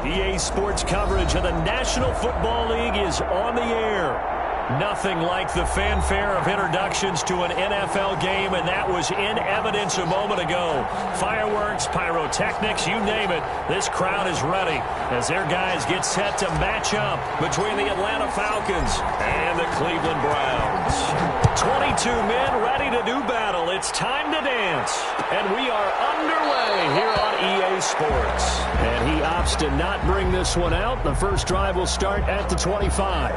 EA Sports coverage of the National Football League is on the air. Nothing like the fanfare of introductions to an NFL game, and that was in evidence a moment ago. Fireworks, pyrotechnics, you name it. This crowd is ready as their guys get set to match up between the Atlanta Falcons and the Cleveland Browns. 22 men ready to do battle. It's time to dance. And we are underway here on EA Sports. And he opts to not bring this one out. The first drive will start at the 25.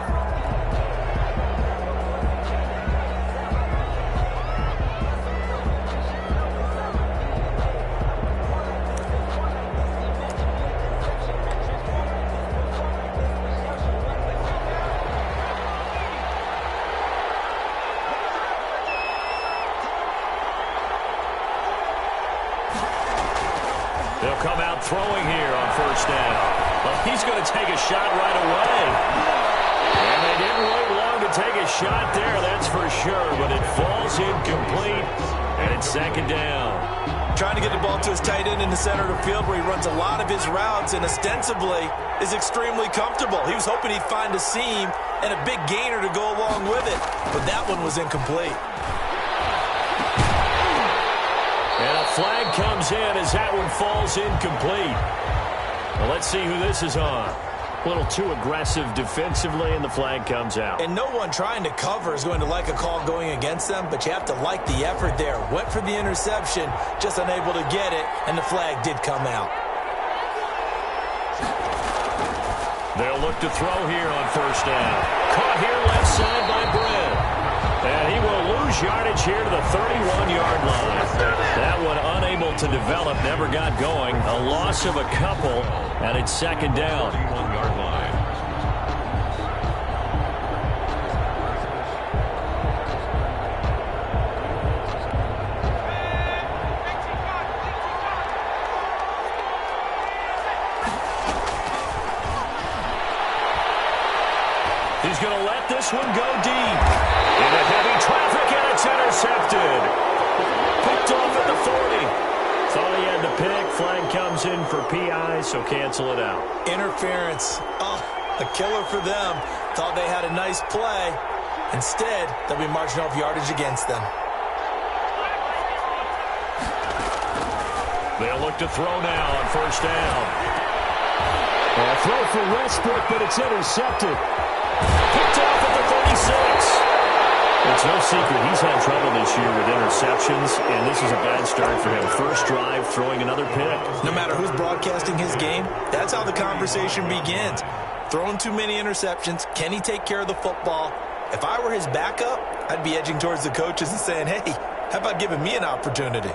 They'll come out throwing here on first down. Well, he's going to take a shot right away. And they didn't wait long to take a shot there, that's for sure. But it falls incomplete, and it's second down. Trying to get the ball to his tight end in the center of the field where he runs a lot of his routes and ostensibly is extremely comfortable. He was hoping he'd find a seam and a big gainer to go along with it. But that one was incomplete. And a flag comes in as that one falls incomplete. Well, let's see who this is on. A little too aggressive defensively, and the flag comes out. And no one trying to cover is going to like a call going against them, but you have to like the effort there. Went for the interception, just unable to get it, and the flag did come out. They'll look to throw here on first down. Caught here left side by Brent. And he will lose yardage here to the 31-yard line. That one unable to develop, never got going. A loss of a couple, and it's second down. 31-yard line. He's going to let this one go deep. Into heavy traffic, and it's intercepted. Picked off at the 40. Thought he had the pick. Flag comes in for PI, so cancel it out. Interference. Oh, a killer for them. Thought they had a nice play. Instead, they'll be marching off yardage against them. They'll look to throw now on first down. A throw for Westbrook, but it's intercepted. Picked off at the 36. It's no secret he's had trouble this year with interceptions, and this is a bad start for him. First drive, throwing another pick. No matter who's broadcasting his game, that's how the conversation begins. Throwing too many interceptions, can he take care of the football? If I were his backup, I'd be edging towards the coaches and saying, hey, how about giving me an opportunity?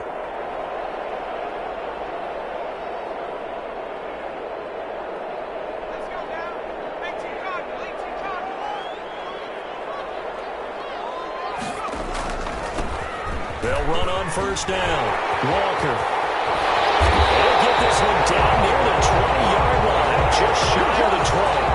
They'll run on first down. Walker. They'll get this one down near the 20-yard line. Just shy of the 20.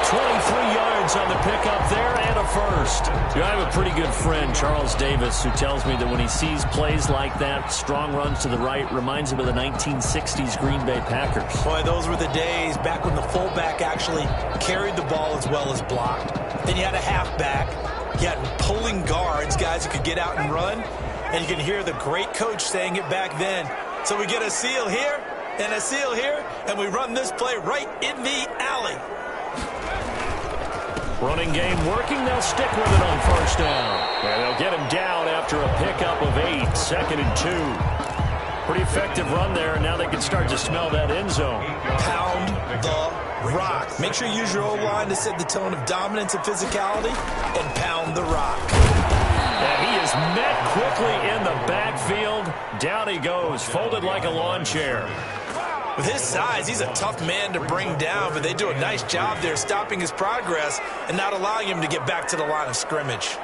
23 yards on the pickup there and a first. I have a pretty good friend, Charles Davis, who tells me that when he sees plays like that, strong runs to the right, reminds him of the 1960s Green Bay Packers. Boy, those were the days back when the fullback actually carried the ball as well as blocked. Then you had a halfback. You had pulling guards, guys who could get out and run. And you can hear the great coach saying it back then. So we get a seal here and a seal here, and we run this play right in the alley. Running game working. They'll stick with it on first down. And they'll get him down after a pickup of 8. 2nd and 2. Pretty effective run there, and now they can start to smell that end zone. Pound the rock. Make sure you use your O-line to set the tone of dominance and physicality, and pound the rock. And he is met quickly in the backfield. Down he goes, folded like a lawn chair. With his size, he's a tough man to bring down, but they do a nice job there stopping his progress and not allowing him to get back to the line of scrimmage.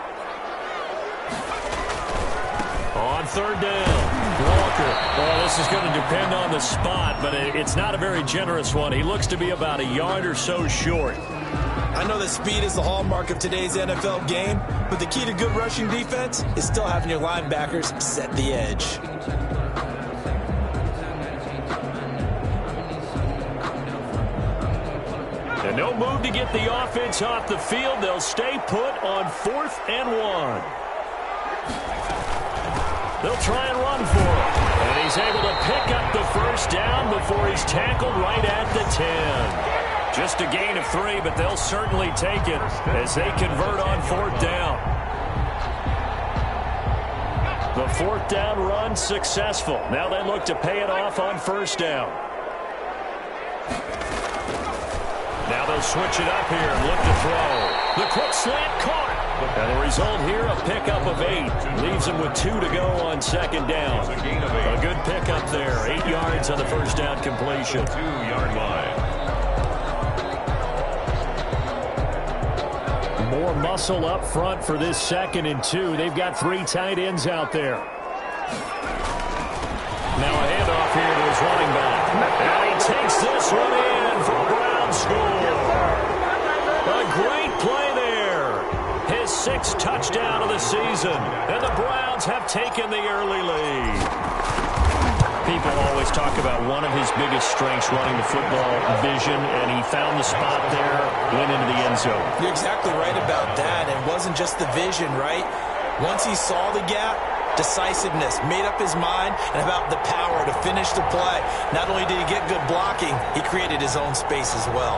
On third down, Walker. Well, this is going to depend on the spot, but it's not a very generous one. He looks to be about a yard or so short. I know that speed is the hallmark of today's NFL game, but the key to good rushing defense is still having your linebackers set the edge. No move to get the offense off the field. They'll stay put on 4th and 1. They'll try and run for it. And he's able to pick up the first down before he's tackled right at the 10. Just a gain of 3, but they'll certainly take it as they convert on 4th down. The 4th down run successful. Now they look to pay it off on 1st down. Now they'll switch it up here and look to throw. The quick slant caught. And the result here, a pickup of 8. Leaves him with 2 to go on 2nd down. A good pickup there. 8 yards on the first down completion. 2-yard line. More muscle up front for this 2nd and 2. They've got 3 tight ends out there. Now a handoff here to his running back. And he takes this one in for a Brown score. A great play there. His 6th touchdown of the season. And the Browns have taken the early lead. People always talk about one of his biggest strengths running the football, vision, and he found the spot there, went into the end zone. You're exactly right about that. It wasn't just the vision, right? Once he saw the gap, decisiveness, made up his mind, and about the power to finish the play. Not only did he get good blocking, he created his own space as well.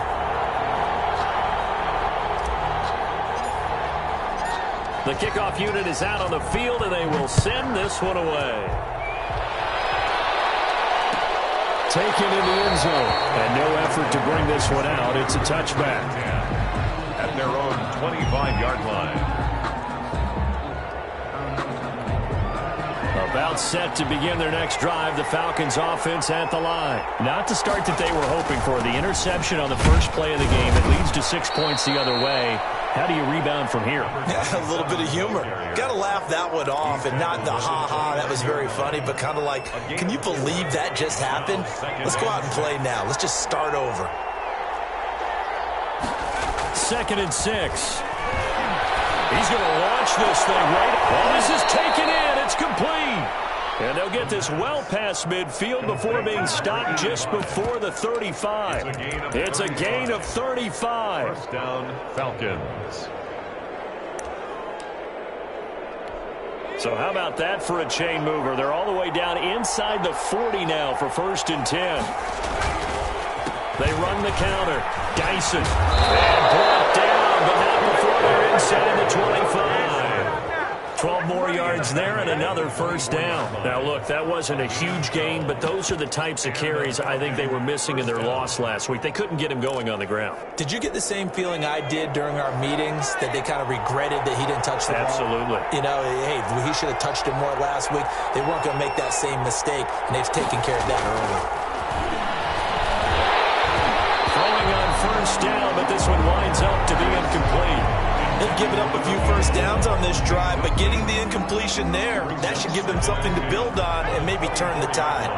The kickoff unit is out on the field, and they will send this one away. Taken in the end zone, and no effort to bring this one out. It's a touchback. At their own 25-yard line. About set to begin their next drive, the Falcons offense at the line. Not the start that they were hoping for. The interception on the first play of the game, it leads to 6 points the other way. How do you rebound from here? Yeah, a little bit of humor. Got to laugh that one off, and not the ha-ha, that was very funny, but kind of like, can you believe that just happened? Let's go out and play now. Let's just start over. 2nd and 6. He's going to launch this thing right. Oh, this is taken in. It's complete. And they'll get this well past midfield before being stopped just before the 35. It's a gain of 35. First down, Falcons. So how about that for a chain mover? They're all the way down inside the 40 now for 1st and 10. They run the counter. Dyson. And brought down, but not before they're inside the 25. 12 more yards there and another first down. Now, look, that wasn't a huge gain, but those are the types of carries I think they were missing in their loss last week. They couldn't get him going on the ground. Did you get the same feeling I did during our meetings, that they kind of regretted that he didn't touch the ball? Absolutely. You know, hey, he should have touched it more last week. They weren't going to make that same mistake, and they've taken care of that early. Throwing on first down, but this one winds up to be incomplete. They've given up a few first downs on this drive, but getting the incompletion there, that should give them something to build on and maybe turn the tide.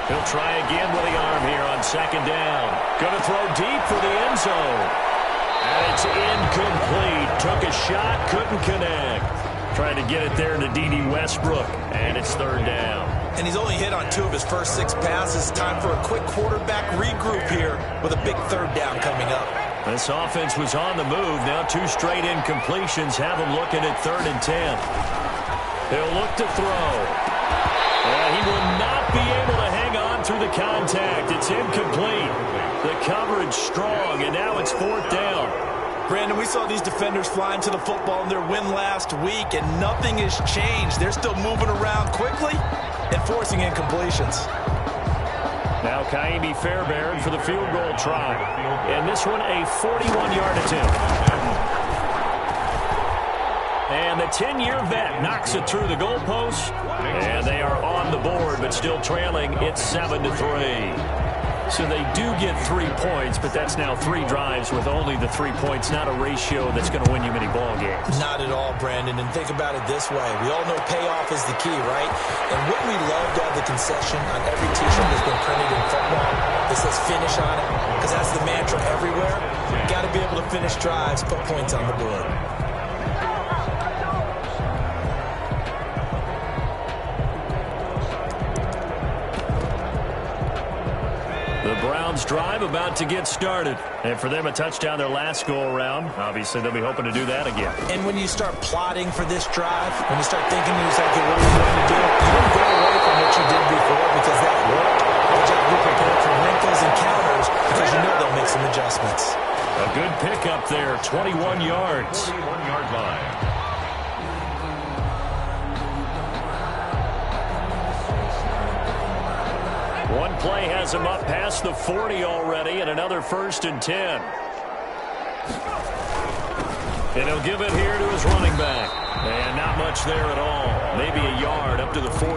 He'll try again with the arm here on 2nd down. Going to throw deep for the end zone. And it's incomplete. Took a shot, couldn't connect. Trying to get it there to D.D. Westbrook, and it's 3rd down. And he's only hit on 2 of his first 6 passes. Time for a quick quarterback regroup here with a big 3rd down coming up. This offense was on the move. Now 2 straight incompletions have him looking at 3rd and 10. He'll look to throw. And he will not be able to hang on through the contact. It's incomplete. The coverage strong, and now it's 4th down. Brandon, we saw these defenders flying to the football in their win last week, and nothing has changed. They're still moving around quickly and forcing incompletions. Now Kaimi Fairbairn for the field goal try. And this one a 41-yard attempt. And the 10-year vet knocks it through the goalpost. And they are on the board, but still trailing. It's 7-3. So they do get 3 points, but that's now 3 drives with only the 3 points, not a ratio that's going to win you many ball games. Not at all, Brandon. And think about it this way. We all know payoff is the key, right? And wouldn't we love to have the concession on every T-shirt that's been printed in football that says finish on it? Because that's the mantra everywhere. Got to be able to finish drives, put points on the board. Browns drive about to get started. And for them, a touchdown their last go-around. Obviously, they'll be hoping to do that again. And when you start plotting for this drive, when you start thinking to yourself, okay, what are we going to do? You don't go away from what you did before because that worked. You just be prepared for wrinkles and counters because you know they'll make some adjustments. A good pickup there, 21 yards. 21-yard line. One play has him up past the 40 already, and another 1st and 10. And he'll give it here to his running back. And not much there at all. Maybe a yard up to the 43.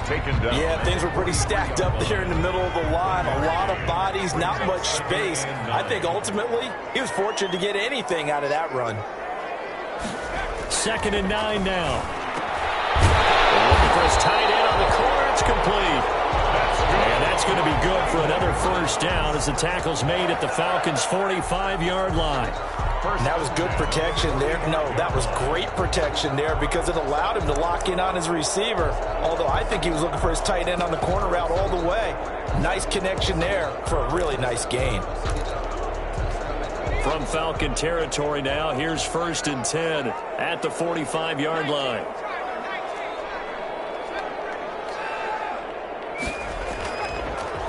Taken down. Yeah, things were pretty stacked up there in the middle of the line. A lot of bodies, not much space. I think ultimately he was fortunate to get anything out of that run. 2nd and 9 now. Looking for his tight end on the corner. It's complete. And that's going to be good for another 1st down as the tackle's made at the Falcons' 45-yard line. That was good protection there. No, that was great protection there because it allowed him to lock in on his receiver. Although I think he was looking for his tight end on the corner route all the way. Nice connection there for a really nice gain. From Falcon territory now, here's 1st and 10 at the 45-yard line.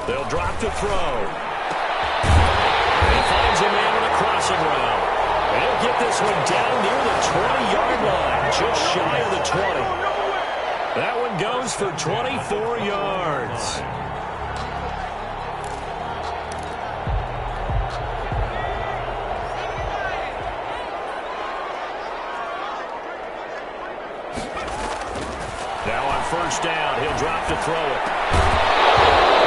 They'll drop to throw. He finds a man with a crossing route. He'll get this one down near the 20-yard line, just shy of the 20. That one goes for 24 yards. Now on 1st down, he'll drop to throw it.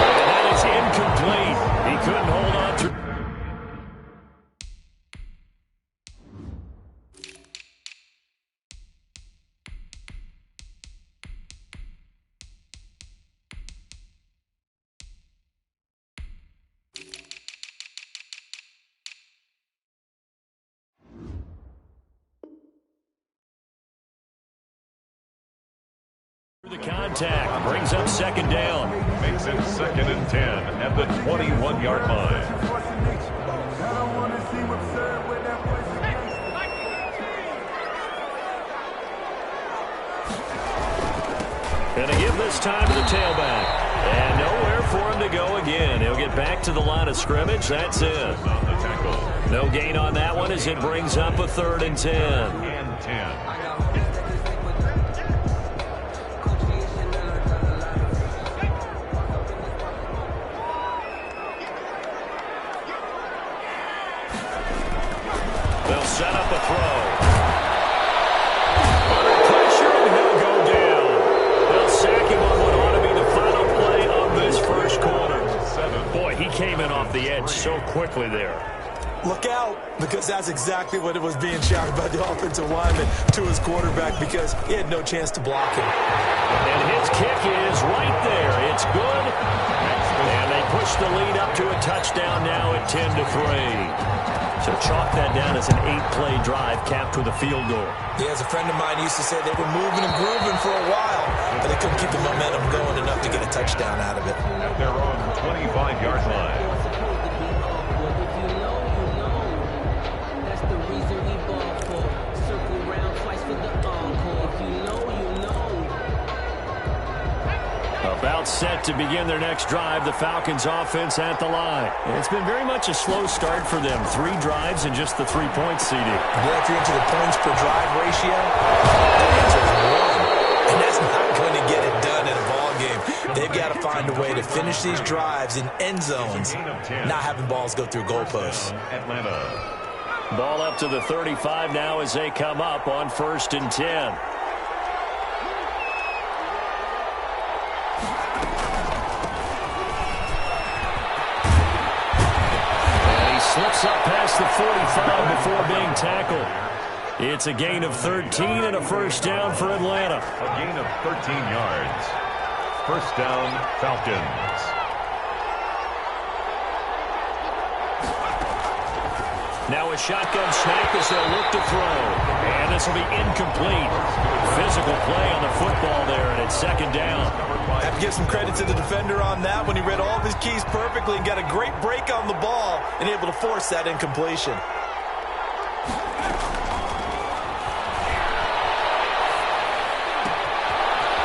And that is incomplete. He couldn't hold on to. The contact brings up 2nd down. Makes it 2nd and 10 at the 21-yard line. Going to give this time to the tailback. And nowhere for him to go again. He'll get back to the line of scrimmage. That's it. On the tackle. No gain on that one as it brings up a 3rd and 10. And 10. They'll set up a throw. Under pressure, and he'll go down. They'll sack him on what ought to be the final play of this 1st quarter. Boy, he came in off the edge so quickly there. Look out, because that's exactly what it was being shouted by the offensive lineman to his quarterback because he had no chance to block him. And his kick is right there. It's good. And they push the lead up to a touchdown now at 10-3. So chalk that down as an 8-play drive capped with a field goal. Yeah, as a friend of mine used to say, they were moving and grooving for a while, but they couldn't keep the momentum going enough to get a touchdown out of it. At their own 25-yard line. About set to begin their next drive, the Falcons offense at the line. It's been very much a slow start for them. 3 drives and just the 3-point CD. Yeah, if you're into the points per drive ratio, the answer is 1. And that's not going to get it done in a ball game. They've got to find a way to finish these drives in end zones, not having balls go through goalposts. Atlanta. Ball up to the 35 now as they come up on 1st and 10. Slips up past the 45 before being tackled. It's a gain of 13 and a 1st down for Atlanta. A gain of 13 yards. 1st down, Falcons. Now a shotgun snap as they'll look to throw. And this will be incomplete. Physical play on the football there, and it's second down. I have to give some credit to the defender on that when he read all of his keys perfectly and got a great break on the ball and able to force that incompletion.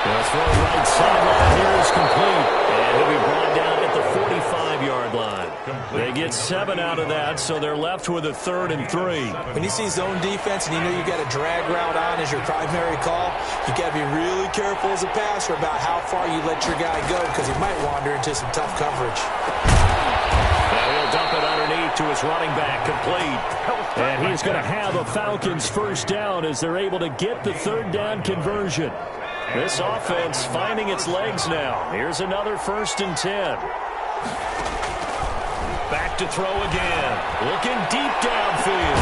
The throw right sideline here is complete. And he'll be brought down at the 45-yard line. They get 7 out of that, so they're left with a 3rd and 3. When you see zone defense and you know you got a drag route on as your primary call, you got to be really careful as a passer about how far you let your guy go because he might wander into some tough coverage. And he'll dump it underneath to his running back, complete. And he's going to have a Falcons first down as they're able to get the 3rd down conversion. This offense finding its legs now. Here's another 1st and 10. Back to throw again. Looking deep downfield.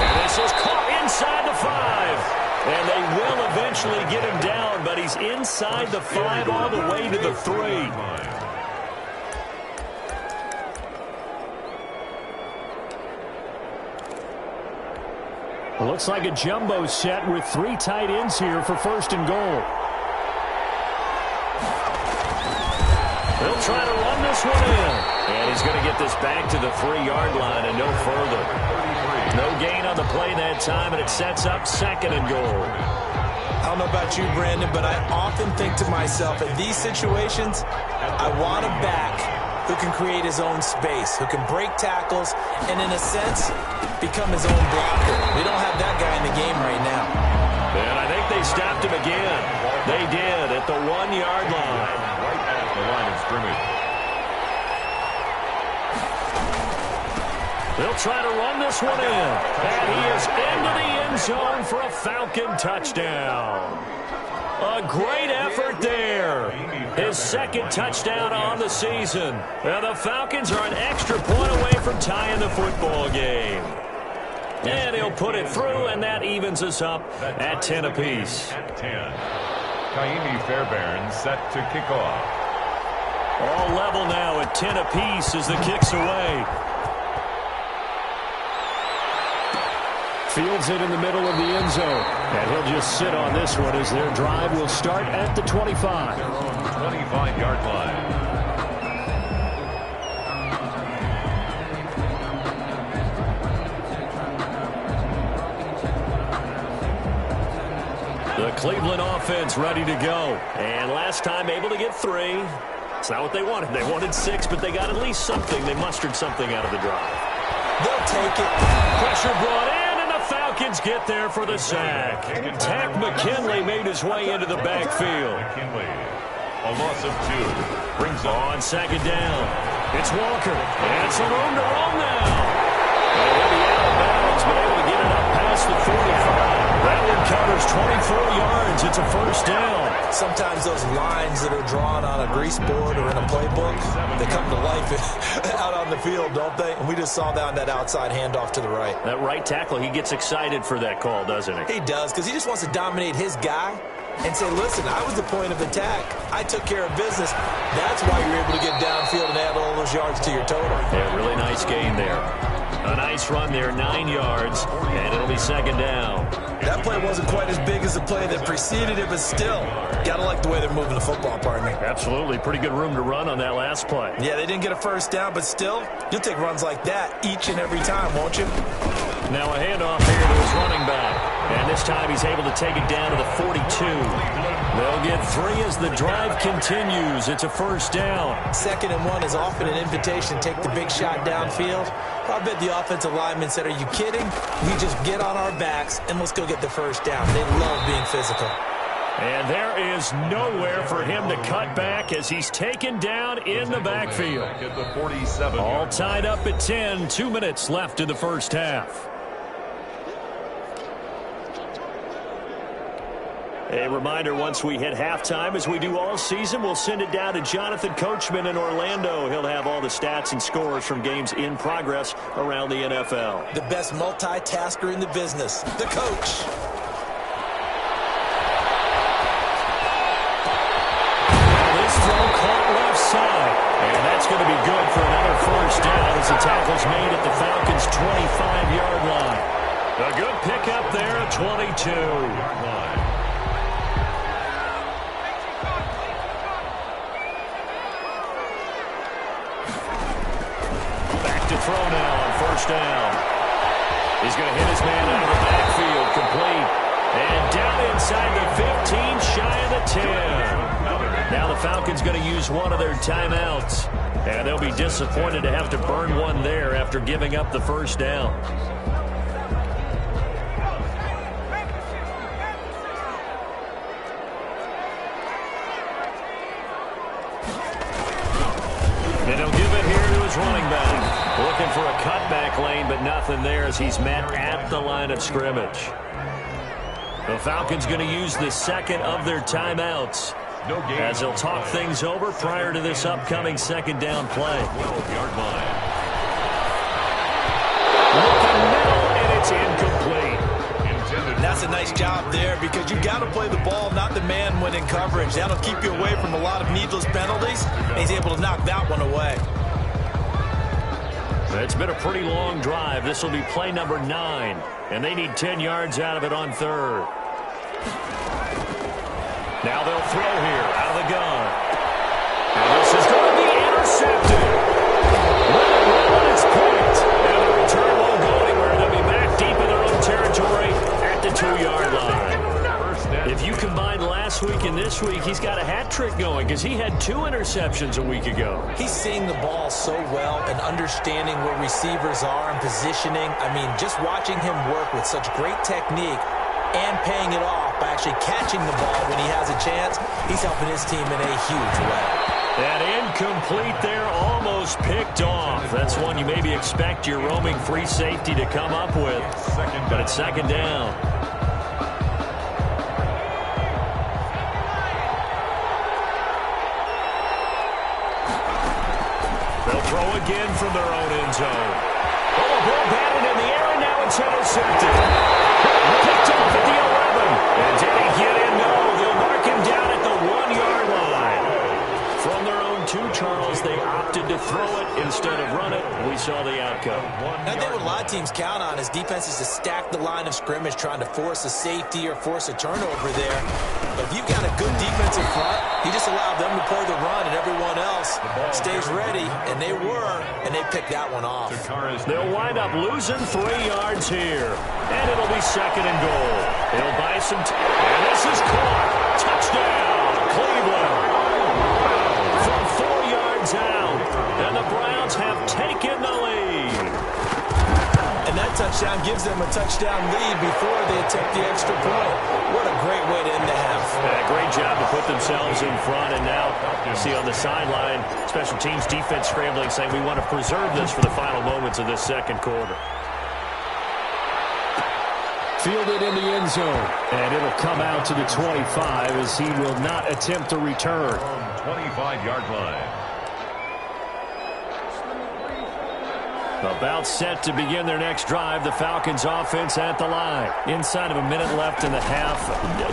And this is caught inside the 5. And they will eventually get him down, but he's inside the 5 all the way to the 3. Looks like a jumbo set with 3 tight ends here for 1st and goal. They'll try to run this one in. And he's going to get this back to the 3-yard line and no further. No gain on the play that time, and it sets up 2nd and goal. I don't know about you, Brandon, but I often think to myself, in these situations, I want a back who can create his own space, who can break tackles, and in a sense, become his own blocker. We don't have that guy in the game right now. And I think they stopped him again. They did at the 1-yard line. Right at the line of scrimmage. They'll try to run this one in. And he is into the end zone for a Falcon touchdown. A great effort there. His 2nd touchdown on the season. And the Falcons are an extra point away from tying the football game. And he'll put it through, and that evens us up at 10 apiece. At 10. Kaimi Fairbairn set to kick off. All level now at 10 apiece as the kick's away. Fields it in the middle of the end zone. And he'll just sit on this one as their drive will start at the 25. Their own 25-yard line. The Cleveland offense ready to go. And last time able to get 3. It's not what they wanted. They wanted 6, but they got at least something. They mustered something out of the drive. They'll take it. Pressure brought in, and the Falcons get there for the sack. Tack McKinley made his way into the backfield. McKinley, a loss of 2. Brings on 2nd down. It's Walker. And some room to run now. And he'll be out of bounds, but able to get it up past the 45. That one covers 24 yards. It's a 1st down. Sometimes those lines that are drawn on a grease board or in a playbook, they come to life out on the field, don't they? And we just saw that on that outside handoff to the right. That right tackle, he gets excited for that call, doesn't he? He does, because he just wants to dominate his guy and say, listen, I was the point of attack. I took care of business. That's why you're able to get downfield and add all those yards to your total. Yeah, really nice gain there. A nice run there, 9 yards, and it'll be 2nd down. That play wasn't quite as big as the play that preceded it, but still, got to like the way they're moving the football, partner. Absolutely. Pretty good room to run on that last play. Yeah, they didn't get a 1st down, but still, you'll take runs like that each and every time, won't you? Now a handoff here to his running back. And this time he's able to take it down to the 42. They'll get 3 as the drive continues. It's a 1st down. 2nd and 1 is often an invitation to take the big shot downfield. I bet the offensive lineman said, are you kidding? We just get on our backs and let's go get the 1st down. They love being physical. And there is nowhere for him to cut back as he's taken down in the backfield. All tied up at 10. 2 minutes left in the 1st half. A reminder, once we hit halftime, as we do all season, we'll send it down to Jonathan Coachman in Orlando. He'll have all the stats and scores from games in progress around the NFL. The best multitasker in the business, the coach. This throw caught left side. And that's going to be good for another 1st down as the tackle's made at the Falcons' 25-yard A good pickup there at 22. Back to throw now on first down. He's going to hit his man out of the backfield, complete. And down inside the 15, shy of the 10. Now the Falcons going to use one of their timeouts. And they'll be disappointed to have to burn one there after giving up the first down. And he'll give it here to his running back. Looking for a cutback lane, but nothing there as he's met at the line of scrimmage. The Falcons going to use the second of their timeouts as they'll talk things over prior to this upcoming second down play. 12-yard line. Looking middle, and it's incomplete. And that's a nice job there because you got to play the ball, not the man when in coverage. That'll keep you away from a lot of needless penalties. And he's able to knock that one away. It's been a pretty long drive. This will be play number 9, and they need 10 yards out of it on third. Now they'll throw here out of the gun. And this is going to be intercepted. Well, it's picked. And the return won't go anywhere. They'll be back deep in their own territory at the 2-yard line. If you combine last week and this week, he's got a hat trick going because he had 2 interceptions a week ago. He's seeing the ball so well and understanding where receivers are and positioning. I mean, just watching him work with such great technique and paying it off by actually catching the ball when he has a chance, he's helping his team in a huge way. That incomplete there, almost picked off. That's one you maybe expect your roaming free safety to come up with. But it's second down. They'll throw again from their own end zone. Oh, ball batted in the air, and now it's intercepted. Picked off at the 11. And did he get in? No, they'll mark him down at the 1-yard line. From their own 2, Charles, they opted to throw it instead of run it. We saw the outcome. I think what a lot of teams count on is defenses to stack the line of scrimmage, trying to force a safety or force a turnover there. But if you've got a good defensive front, you just allow them to play the run and everyone else stays ready, and they were, and they picked that one off. They'll wind up losing 3 yards here, and it'll be second and goal. They'll buy some time, and this is caught. Touchdown, Cleveland. From 4 yards out, and the Browns have taken the lead. And that touchdown gives them a touchdown lead before they attempt the extra point. What a great way to end the half. Great job to put themselves in front, and now you see on the sideline, special teams defense scrambling, saying we want to preserve this for the final moments of this second quarter. Fielded in the end zone, and it'll come out to the 25 as he will not attempt to return. 25-yard line. About set to begin their next drive. The Falcons offense at the line. Inside of a minute left in the half.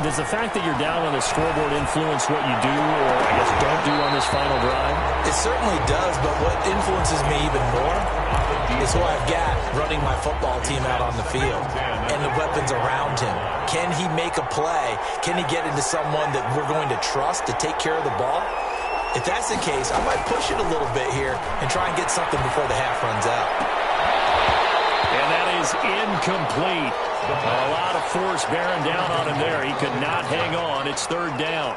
Does the fact that you're down on the scoreboard influence what you do, or I guess don't do on this final drive? It certainly does, but what influences me even more is who I've got running my football team out on the field and the weapons around him. Can he make a play? Can he get into someone that we're going to trust to take care of the ball? If that's the case, I might push it a little bit here and try and get something before the half runs out. And that is incomplete. A lot of force bearing down on him there. He could not hang on. It's third down.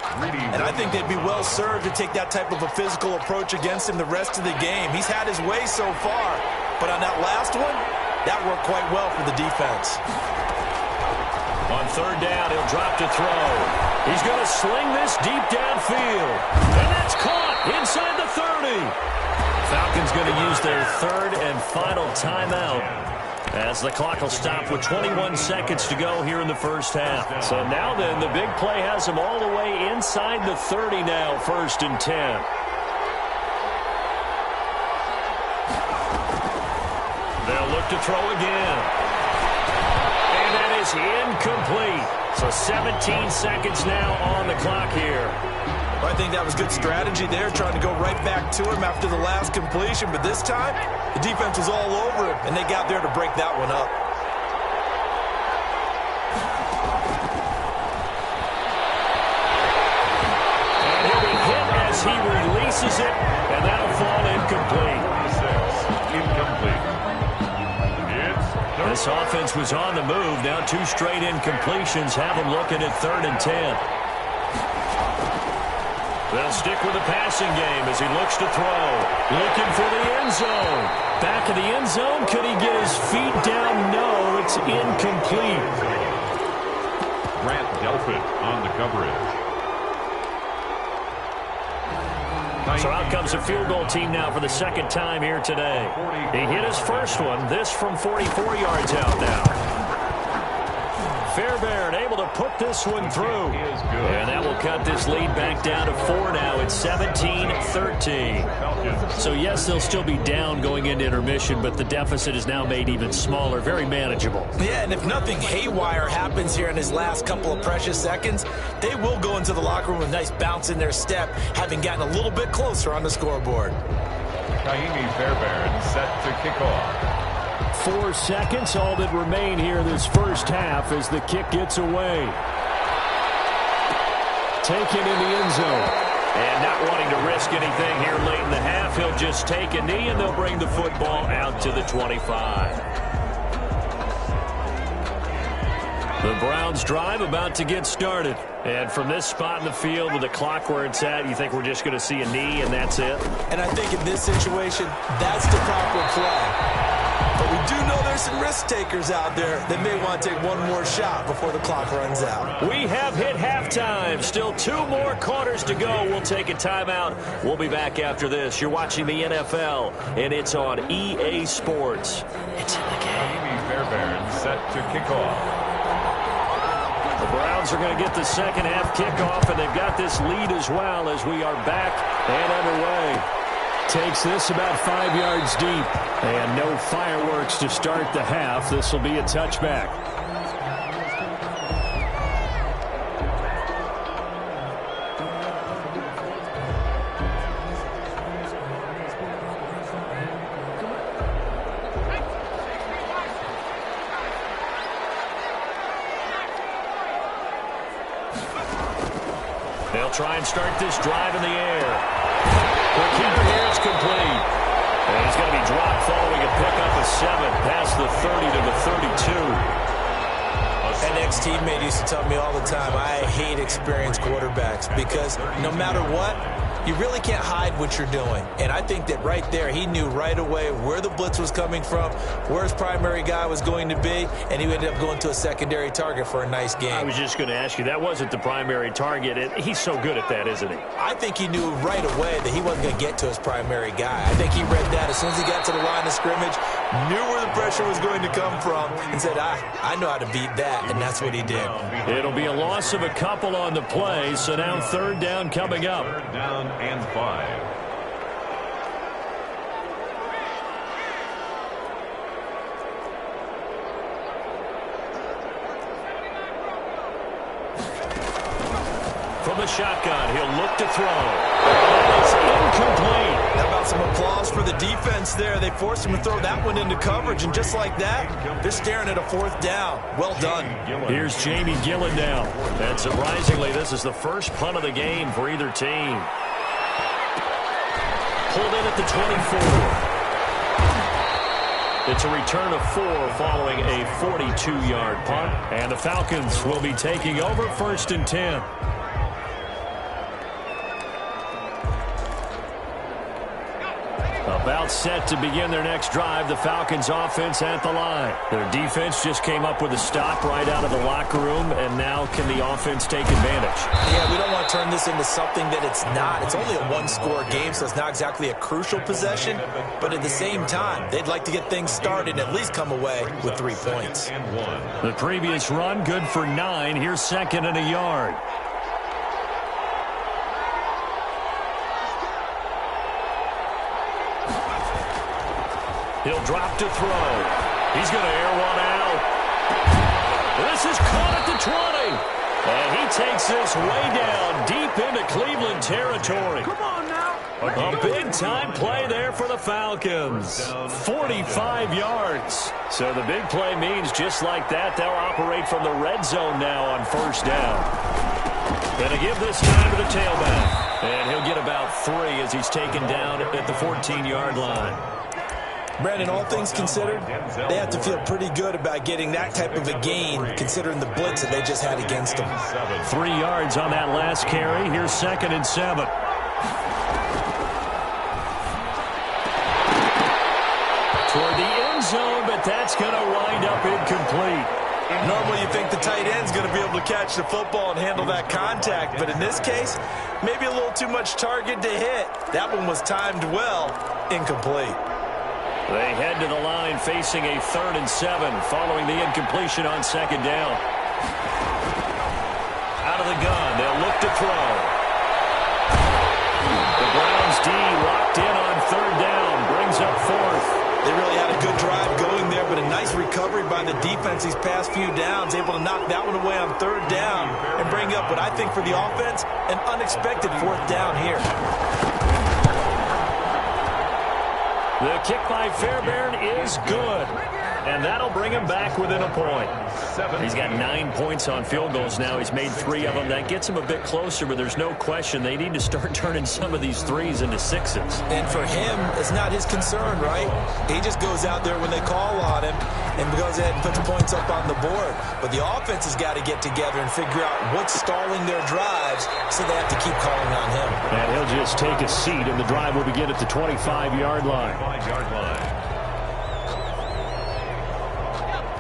And I think they'd be well served to take that type of a physical approach against him the rest of the game. He's had his way so far, but on that last one, that worked quite well for the defense. On third down, he'll drop to throw. He's going to sling this deep downfield. And that's caught inside the 30. Falcons going to use their third and final timeout as the clock will stop with 21 seconds to go here in the first half. So now then, the big play has them all the way inside the 30 now, 1st and 10. They'll look to throw again. And that is incomplete. So 17 seconds now on the clock here. Well, I think that was good strategy there, trying to go right back to him after the last completion. But this time, the defense was all over him, and they got there to break that one up. And he'll be hit as he releases it, and that'll fall incomplete. Incomplete. This offense was on the move. Now 2 straight incompletions have them looking at 3rd and 10. They'll stick with the passing game as he looks to throw. Looking for the end zone. Back of the end zone. Could he get his feet down? No, it's incomplete. Grant Delpit on the coverage. So out comes a field goal team now for the 2nd time here today. He hit his first one. This from 44 yards out now. Fairbairn able to put this one through. And that will cut this lead back down to 4 now. It's 17-13. So, yes, they'll still be down going into intermission, but the deficit is now made even smaller. Very manageable. Yeah, and if nothing haywire happens here in his last couple of precious seconds, they will go into the locker room with a nice bounce in their step, having gotten a little bit closer on the scoreboard. Kaimi Fairbairn set to kick off. 4 seconds, all that remain here this first half as the kick gets away. Taken in the end zone. And not wanting to risk anything here late in the half, he'll just take a knee and they'll bring the football out to the 25. The Browns drive about to get started. And from this spot in the field with the clock where it's at, you think we're just going to see a knee and that's it? And I think in this situation, that's the proper play. But we do know there's some risk takers out there that may want to take one more shot before the clock runs out. We have hit halftime. Still 2 more quarters to go. We'll take a timeout. We'll be back after this. You're watching the NFL, and it's on EA Sports. It's in the game. Kaimi Fairbairn set to kick off. The Browns are going to get the second half kickoff, and they've got this lead as well as we are back and underway. Takes this about 5 yards deep. And no fireworks to start the half. This will be a touchback. They'll try and start this drive in the air. The carry here is complete. And he's going to be dropped following a pickup of 7 past the 30 to the 32. An ex-teammate used to tell me all the time, I hate experienced quarterbacks because no matter what, you really can't hide what you're doing. And I think that right there, he knew right away where the blitz was coming from, where his primary guy was going to be, and he ended up going to a secondary target for a nice game. I was just going to ask you, that wasn't the primary target. He's so good at that, isn't he? I think he knew right away that he wasn't going to get to his primary guy. I think he read that as soon as he got to the line of scrimmage, knew where the pressure was going to come from, and said, I know how to beat that, and that's what he did. It'll be a loss of a couple on the play, so now 3rd down coming up. 3rd down and 5. From the shotgun, he'll look to throw. It's incomplete. How about some applause for the defense there? They forced him to throw that one into coverage, and just like that, they're staring at a 4th down. Well done. Here's Jamie Gillen now. And surprisingly, this is the first punt of the game for either team. Pulled in at the 24. It's a return of 4 following a 42-yard punt. And the Falcons will be taking over 1st and 10. About set to begin their next drive, the Falcons offense at the line. Their defense just came up with a stop right out of the locker room, and now can the offense take advantage? Yeah, we don't want to turn this into something that it's not. It's only a 1-score game, so it's not exactly a crucial possession. But at the same time, they'd like to get things started and at least come away with 3 points. The previous run, good for 9. Here's 2nd and a yard. He'll drop to throw. He's going to air one out. This is caught at the 20. And he takes this way down deep into Cleveland territory. Come on now. A big-time play there for the Falcons. 45 yards. So the big play means just like that, they'll operate from the red zone now on first down. Going to give this time to the tailback. And he'll get about 3 as he's taken down at the 14-yard line. Brandon, all things considered, they have to feel pretty good about getting that type of a gain, considering the blitz that they just had against them. 3 yards on that last carry. Here's 2nd and 7. Toward the end zone, but that's going to wind up incomplete. Normally you think the tight end's going to be able to catch the football and handle that contact, but in this case, maybe a little too much target to hit. That one was timed well, incomplete. They head to the line facing a 3rd and 7 following the incompletion on 2nd down. Out of the gun, they'll look to throw. The Browns D locked in on 3rd down, brings up 4th. They really had a good drive going there, but a nice recovery by the defense these past few downs, able to knock that one away on 3rd down and bring up what I think for the offense, an unexpected 4th down here. The kick by Fairbairn is good, and that'll bring him back within a point. He's got 9 points on field goals now. He's made 3 of them. That gets him a bit closer, but there's no question they need to start turning some of these 3s into 6s. And for him, it's not his concern, right? He just goes out there when they call on him and goes ahead and puts points up on the board. But the offense has got to get together and figure out what's stalling their drives, so they have to keep calling on him. And he'll just take a seat, and the drive will begin at the 25-yard line.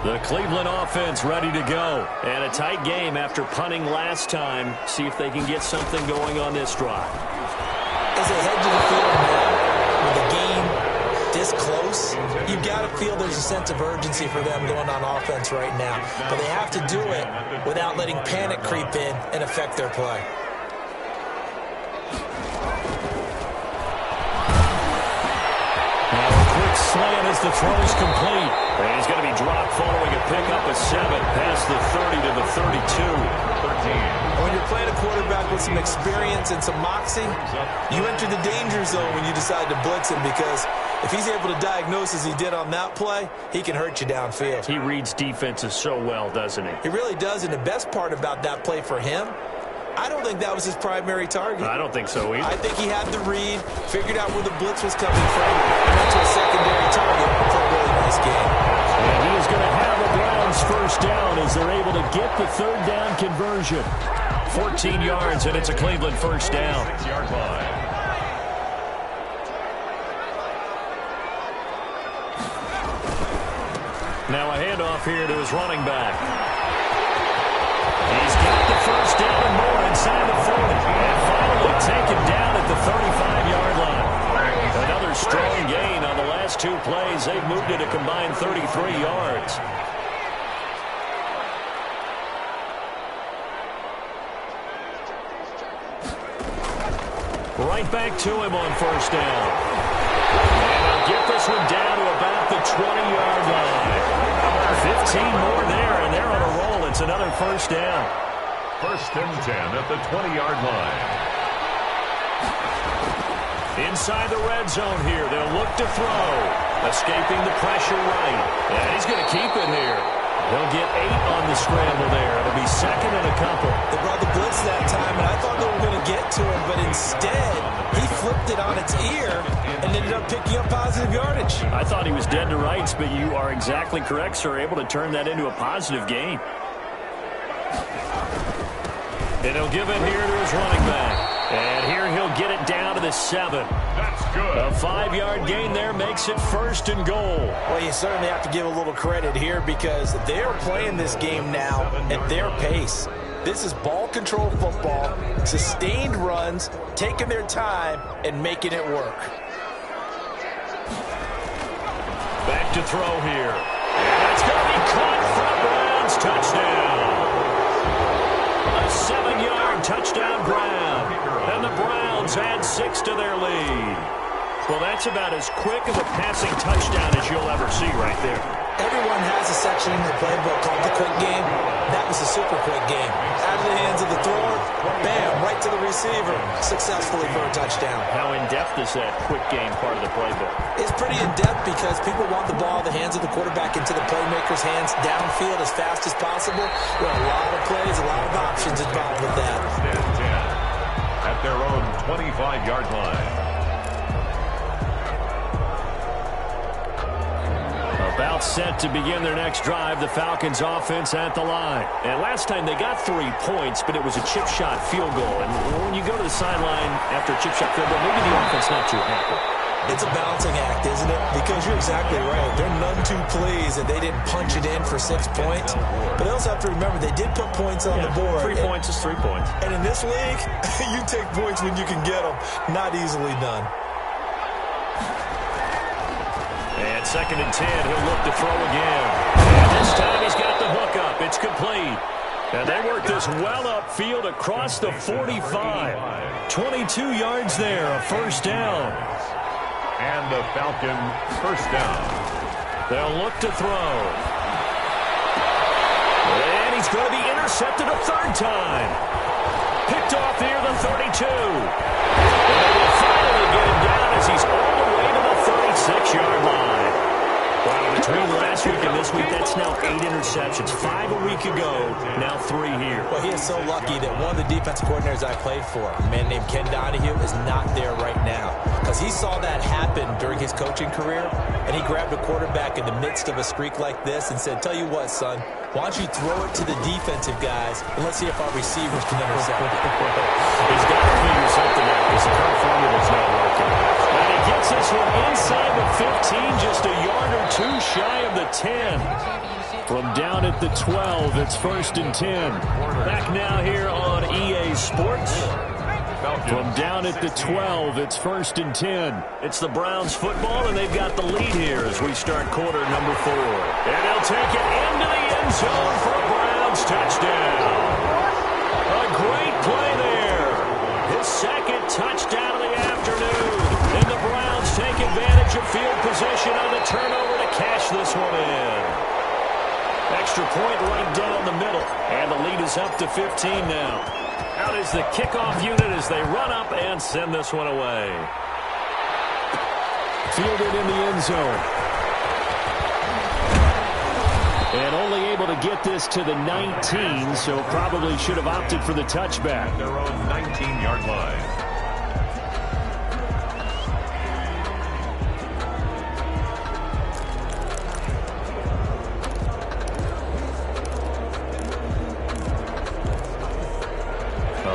The Cleveland offense ready to go. And a tight game after punting last time. See if they can get something going on this drive. As they head to the field now, with the game this close, you've got to feel there's a sense of urgency for them going on offense right now. But they have to do it without letting panic creep in and affect their play. Slant as the throw's complete. And he's going to be dropped following a pickup of 7 past the 30 to the 32. 13. When you're playing a quarterback with some experience and some moxie, you enter the danger zone when you decide to blitz him, because if he's able to diagnose as he did on that play, he can hurt you downfield. He reads defenses so well, doesn't he? He really does, and the best part about that play for him, I don't think that was his primary target. I don't think so either. I think he had the read, figured out where the blitz was coming from, and went to a secondary target for a really nice game. And he is going to have a Browns first down as they're able to get the 3rd down conversion. 14 yards, and it's a Cleveland first down. 6-yard line. Now a handoff here to his running back. He's got the first down and more inside the 40. And finally taken down at the 35-yard line. Another strong gain on the last 2 plays. They've moved it a combined 33 yards. Right back to him on first down. And they'll get this one down to about the 20-yard line. 15 more there, and they're on a roll. It's another first down. 1st and 10 at the 20-yard line. Inside the red zone here. They'll look to throw. Escaping the pressure right. And he's going to keep it here. They'll get 8 on the scramble there. It'll be 2nd and a couple. They brought the blitz that time, and I thought they were going to get to him, but instead he flipped it on its ear and ended up picking up positive yardage. I thought he was dead to rights, but you are exactly correct, sir. Able to turn that into a positive gain. And he'll give it here to his running back. And here he'll get it down to the 7. That's good. A 5-yard gain there makes it 1st and goal. Well, you certainly have to give a little credit here, because they're playing this game now at their pace. This is ball control football, sustained runs, taking their time and making it work. Back to throw here. And it's going to be caught for a Browns touchdown. A 7-yard touchdown grab. And the Browns add 6 to their lead. Well, that's about as quick of a passing touchdown as you'll ever see right there. Everyone has a section in the playbook called the quick game. That was a super quick game. Out of the hands of the thrower, bam, right to the receiver successfully for a touchdown. How in-depth is that quick game part of the playbook? It's pretty in-depth because people want the ball in the hands of the quarterback into the playmaker's hands downfield as fast as possible. There are a lot of plays, a lot of options involved with that. At their own 25-yard line. About set to begin their next drive, the Falcons offense at the line. And last time they got 3 points, but it was a chip shot field goal. And when you go to the sideline after a chip shot field goal, maybe the offense not too happy. It's a balancing act, isn't it? Because you're exactly right. They're none too pleased that they didn't punch it in for 6 points. But they also have to remember they did put points on the board. 3 points is 3 points. And in this league, you take points when you can get them. Not easily done. And 2nd and 10, he'll look to throw again. And this time he's got the hook up. It's complete. And they work this well upfield across the 45. 22 yards there, a first down. And the Falcon first down. They'll look to throw. And he's going to be intercepted a 3rd time. Picked off near the 32. And they will finally get him down as he's all the way to the 36-yard line. Wow, between last week and this week, that's now 8 interceptions. 5 a week ago, now 3 here. Well, he is so lucky that one of the defensive coordinators I played for, a man named Ken Donahue, is not there right now. Because he saw that happen during his coaching career, and he grabbed a quarterback in the midst of a streak like this and said, tell you what, son, why don't you throw it to the defensive guys, and let's see if our receivers can intercept it. He's got to figure something out because the current formula's not working. And he gets this one inside the 15, just a yard or 2 shy of the 10. From down at the 12, it's 1st and 10. Back now here on EA Sports. From down at the 12, it's 1st and 10. It's the Browns football, and they've got the lead here as we start quarter number 4. And they'll take it into the end zone for a Browns touchdown. A great play there. His 2nd touchdown of the afternoon. And the Browns take advantage of field position on the turnover to cash this one in. Extra point right down the middle. And the lead is up to 15 now. Out is the kickoff unit as they run up and send this one away. Fielded in the end zone. And only able to get this to the 19, so probably should have opted for the touchback. Their own 19-yard line.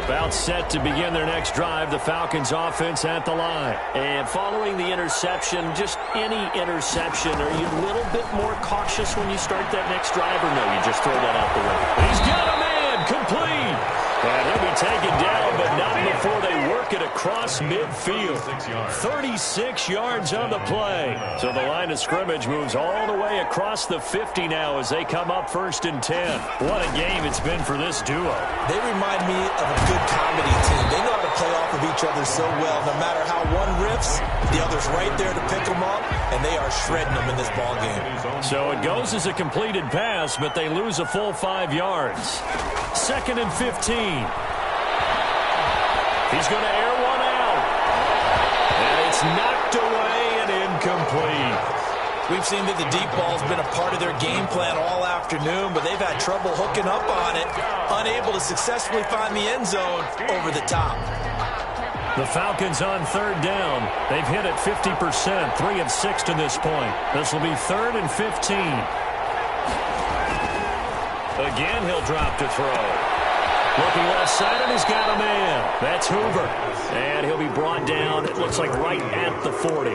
About set to begin their next drive, the Falcons offense at the line. And following the interception, just any interception, are you a little bit more cautious when you start that next drive, or no, you just throw that out the way? He's got a man, complete. And he'll be taken down, but not before they work it across midfield. 36 yards on the play. So the line of scrimmage moves all the way across the 50 now as they come up 1st and 10. What a game it's been for this duo. They remind me of a good comedy team. They know how to play off of each other so well. No matter how one riffs, the other's right there to pick them up, and they are shredding them in this ball game. So it goes as a completed pass, but they lose a full 5 yards. 2nd and 15. He's going to air one out. And it's knocked away and incomplete. We've seen that the deep ball's been a part of their game plan all afternoon, but they've had trouble hooking up on it, unable to successfully find the end zone over the top. The Falcons on 3rd down. They've hit it 50%, 3 of 6 to this point. This will be 3rd and 15. Again, he'll drop to throw. Looking left side, and he's got a man. That's Hoover. And he'll be brought down, it looks like right at the 40.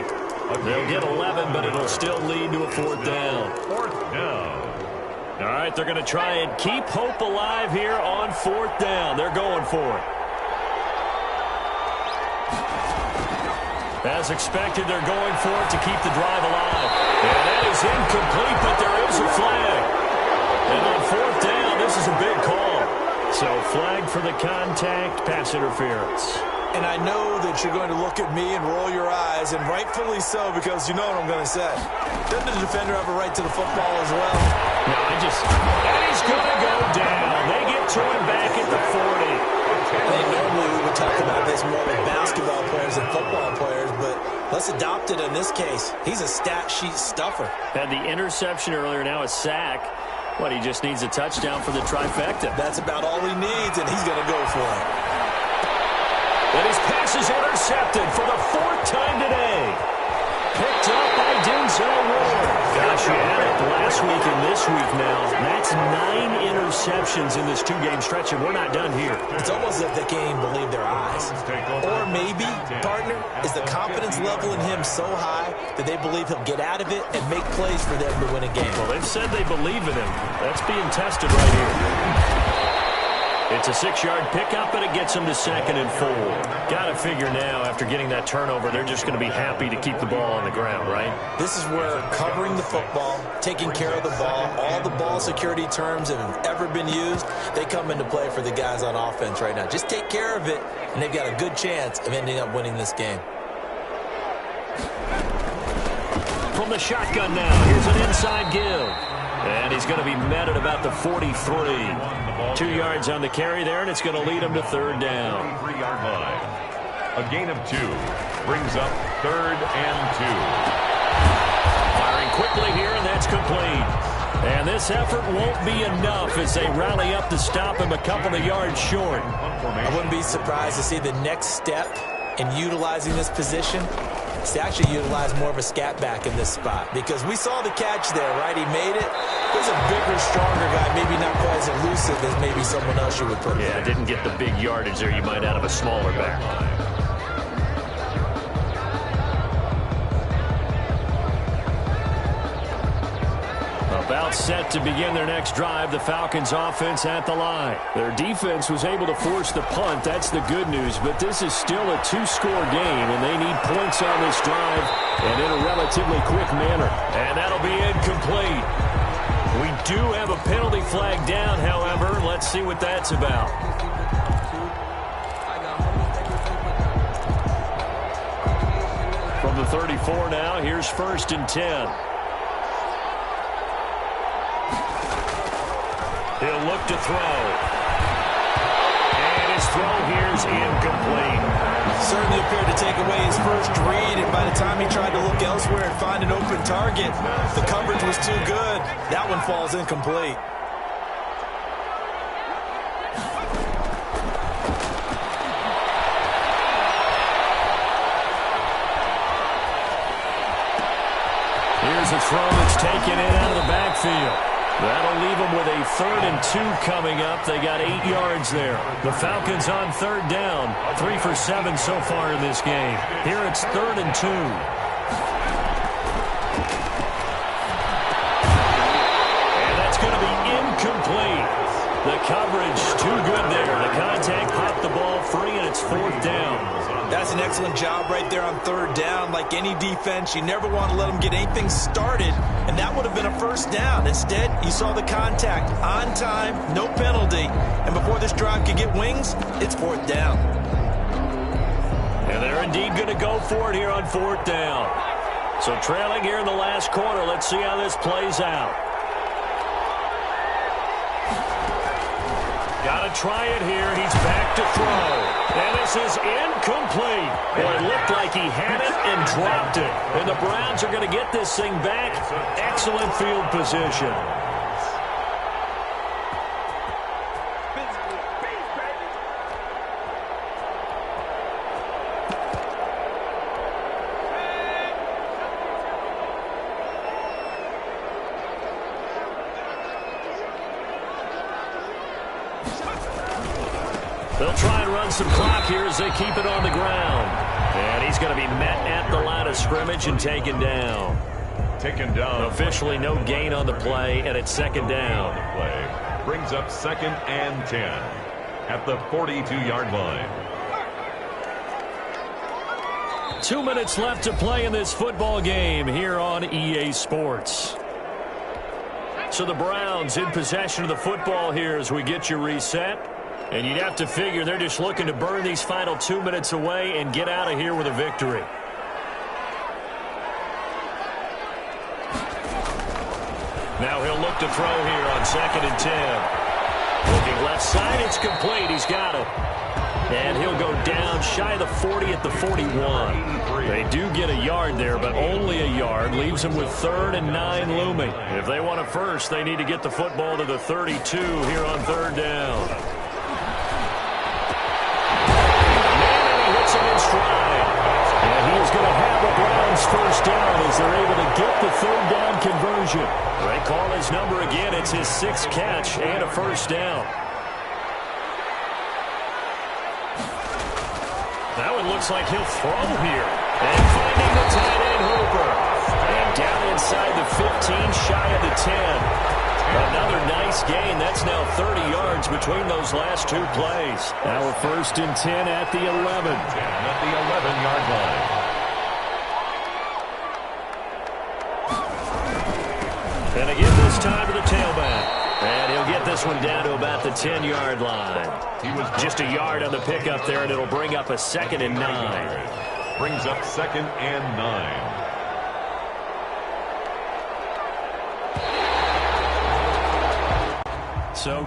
They'll get 11, but it'll still lead to a 4th down. 4th down. All right, they're going to try and keep hope alive here on 4th down. They're going for it. As expected, they're going for it to keep the drive alive. And that is incomplete, but there is a flag. And on 4th down, this is a big call. So flag for the contact, pass interference. And I know that you're going to look at me and roll your eyes, and rightfully so, because you know what I'm going to say. Doesn't the defender have a right to the football as well? No, and he's going to go down. They get to him back at the 40. I think normally we would football players, but let's adopt it in this case. He's a stat sheet stuffer. Had the interception earlier, now a sack. What, he just needs a touchdown for the trifecta. That's about all he needs, and he's going to go for it. And his pass is intercepted for the 4th time today. Picked up by Denzel Ward. Gosh, you had it last week and this week now. That's 9 interceptions in this 2-game stretch, and we're not done here. It's almost as if they can't even believe their eyes. Or maybe, partner, is the confidence level in him so high that they believe he'll get out of it and make plays for them to win a game. Well, they've said they believe in him. That's being tested right here. It's a 6-yard pickup, and it gets them to 2nd and 4. Got to figure now, after getting that turnover, they're just going to be happy to keep the ball on the ground, right? This is where covering the football, taking care of the ball, all the ball security terms that have ever been used, they come into play for the guys on offense right now. Just take care of it, and they've got a good chance of ending up winning this game. From the shotgun now, here's an inside give. And he's going to be met at about the 43. 2 yards on the carry there, and it's going to lead him to 3rd down. 3-yard line. A gain of 2 brings up 3rd and 2. Firing quickly here, and that's complete. And this effort won't be enough as they rally up to stop him a couple of yards short. I wouldn't be surprised to see the next step in utilizing this position is to actually utilize more of a scat back in this spot, because we saw the catch there, right? He made it. He's a bigger, stronger guy, maybe not quite as elusive as maybe someone else you would put. Yeah, didn't get the big yardage there you might out of a smaller back. About set to begin their next drive, the Falcons offense at the line. Their defense was able to force the punt. That's the good news, but this is still a 2-score game, and they need points on this drive and in a relatively quick manner. And that'll be incomplete. We do have a penalty flag down, however. Let's see what that's about. From the 34 now, here's 1st and 10. He'll look to throw. And his throw here is incomplete. Certainly appeared to take away his first read, and by the time he tried to look elsewhere and find an open target, the coverage was too good. That one falls incomplete. Here's a throw that's taken in out of the backfield. That'll leave them with a 3rd and 2 coming up. They got 8 yards there. The Falcons on 3rd down. 3 for 7 so far in this game. Here it's 3rd and 2. And that's going to be incomplete. The coverage too good there. The contact popped the ball free, and it's 4th down. That's an excellent job right there on 3rd down. Like any defense, you never want to let them get anything started, and that would have been a 1st down. Instead, you saw the contact on time, no penalty, and before this drive could get wings, it's 4th down. And they're indeed going to go for it here on 4th down. So trailing here in the last quarter, let's see how this plays out. Got to try it here. He's back to throw. And this is incomplete. Well, it looked like he had it and dropped it. And the Browns are going to get this thing back. Excellent field position. They'll try and run some clock here as they keep it on the ground. And he's going to be met at the line of scrimmage and taken down. Taken down. Officially no gain on the play, and it's 2nd down. Play brings up 2nd and 10 at the 42-yard line. 2 minutes left to play in this football game here on EA Sports. So the Browns in possession of the football here as we get you reset. And you'd have to figure they're just looking to burn these final 2 minutes away and get out of here with a victory. Now he'll look to throw here on 2nd and 10. Looking left side, it's complete. He's got it. And he'll go down shy of the 40 at the 41. They do get a yard there, but only a yard. Leaves them with 3rd and 9 looming. If they want it first, they need to get the football to the 32 here on 3rd down. And he hits him in stride. And he is going to have the Browns first down as they're able to get the 3rd down conversion. They call his number again. It's his 6th catch and a first down. That one looks like he'll throw here. And finding the tight end Hooper. And down inside the 15, shy of the 10. Another nice gain. That's now 30 yards between those last 2 plays. Now a 1st and 10 at the 11. At the 11-yard line. And again this time to the tailback. And he'll get this one down to about the 10-yard line. He was just a yard on the pickup there, and it'll bring up a 2nd and 9. Brings up 2nd and 9. So